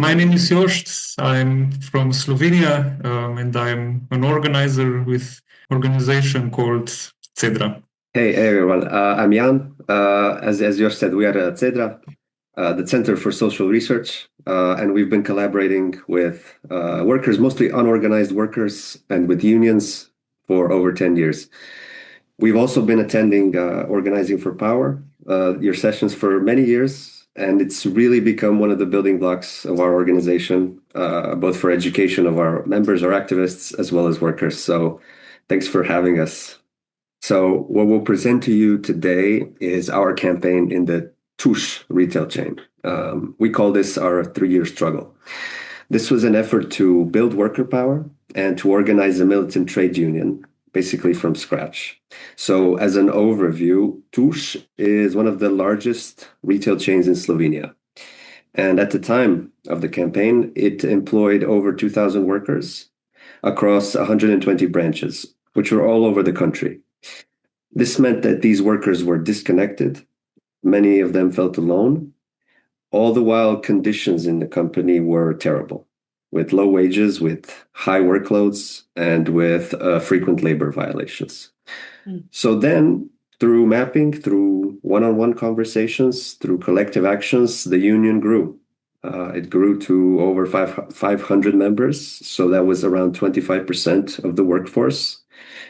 My name is Jost. I'm from Slovenia, and I'm an organizer with organization called CEDRA. Hey everyone, I'm Jan. As Jost said, we are at CEDRA, the Center for Social Research, and we've been collaborating with workers, mostly unorganized workers, and with unions for over 10 years. We've also been attending Organizing for Power, your sessions for many years, and it's really become one of the building blocks of our organization, both for education of our members or activists, as well as workers. So thanks for having us. So what we'll present to you today is our campaign in the Tuš retail chain. We call this our 3-year struggle. This was an effort to build worker power and to organize a militant trade union, basically from scratch. So as an overview, Tuš is one of the largest retail chains in Slovenia. And at the time of the campaign, it employed over 2,000 workers across 120 branches, which were all over the country. This meant that these workers were disconnected. Many of them felt alone. All the while, conditions in the company were terrible, with low wages, with high workloads, and with frequent labor violations. So then, through mapping, through one-on-one conversations, through collective actions, the union grew. It grew to over 500 members, so that was around 25% of the workforce.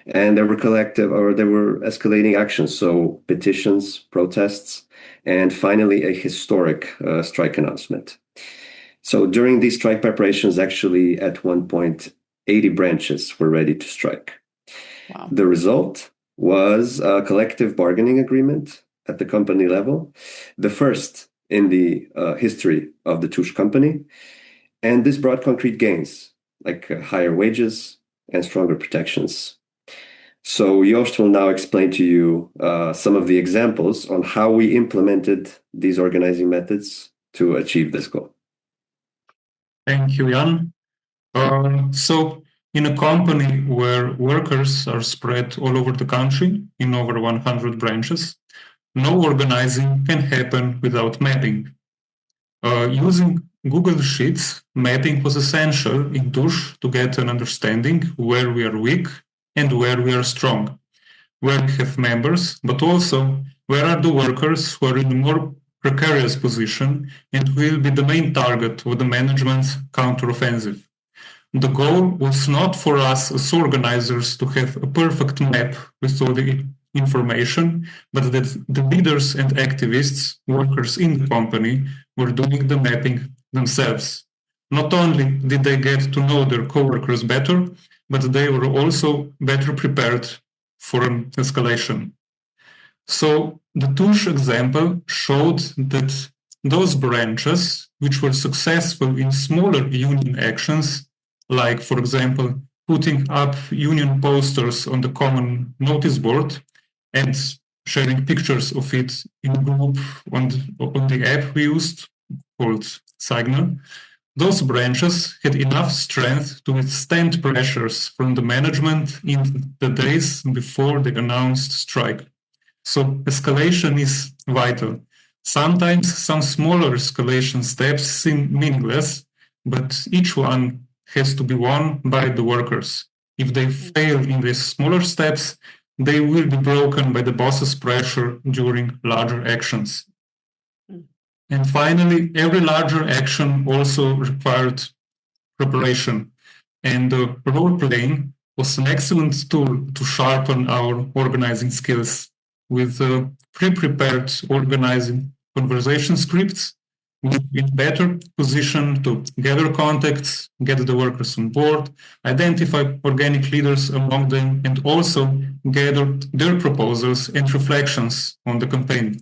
And there were escalating actions, so petitions, protests, and finally a historic strike announcement. So during these strike preparations, actually at one point, 80 branches were ready to strike. Wow. The result was a collective bargaining agreement at the company level, the first in the history of the Tuš company. And this brought concrete gains, like higher wages and stronger protections. So Jost will now explain to you some of the examples on how we implemented these organizing methods to achieve this goal. Thank you, Jan. So in a company where workers are spread all over the country in over 100 branches, no organizing can happen without mapping. Using Google Sheets, mapping was essential in Tuš to get an understanding where we are weak and where we are strong, where we have members, but also where are the workers who are in a more precarious position and will be the main target of the management's counteroffensive. The goal was not for us as organizers to have a perfect map with all the information, but that the leaders and activists, workers in the company, were doing the mapping themselves. Not only did they get to know their coworkers better, but they were also better prepared for an escalation. So the Tuš example showed that those branches which were successful in smaller union actions, like, for example, putting up union posters on the common notice board and sharing pictures of it in a group on the app we used called CEDRA, those branches had enough strength to withstand pressures from the management in the days before the announced strike. So escalation is vital. Sometimes some smaller escalation steps seem meaningless, but each one has to be won by the workers. If they fail in these smaller steps, they will be broken by the boss's pressure during larger actions. And finally, every larger action also required preparation. And role-playing was an excellent tool to sharpen our organizing skills. With pre-prepared organizing conversation scripts, we're in better position to gather contacts, get the workers on board, identify organic leaders among them, and also gather their proposals and reflections on the campaign.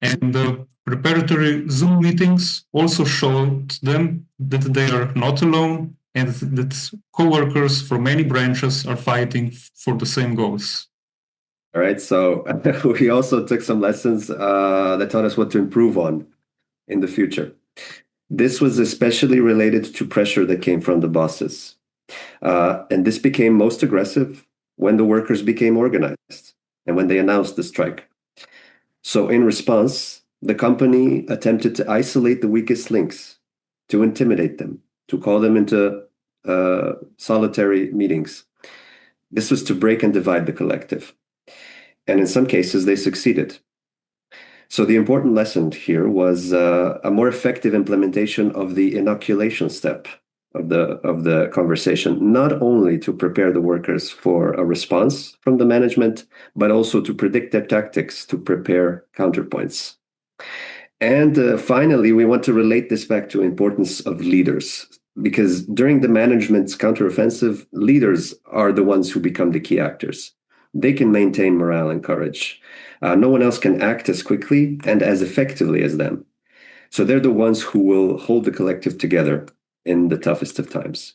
And the preparatory Zoom meetings also showed them that they are not alone and that co-workers from many branches are fighting for the same goals. All right, so we also took some lessons that taught us what to improve on in the future. This was especially related to pressure that came from the bosses. And this became most aggressive when the workers became organized and when they announced the strike. So in response, the company attempted to isolate the weakest links to intimidate them, to call them into solitary meetings. This was to break and divide the collective. And in some cases, they succeeded. So the important lesson here was a more effective implementation of the inoculation step of the conversation, not only to prepare the workers for a response from the management, but also to predict their tactics, to prepare counterpoints. And finally, we want to relate this back to importance of leaders, because during the management's counteroffensive, leaders are the ones who become the key actors. They can maintain morale and courage. No one else can act as quickly and as effectively as them. So they're the ones who will hold the collective together in the toughest of times.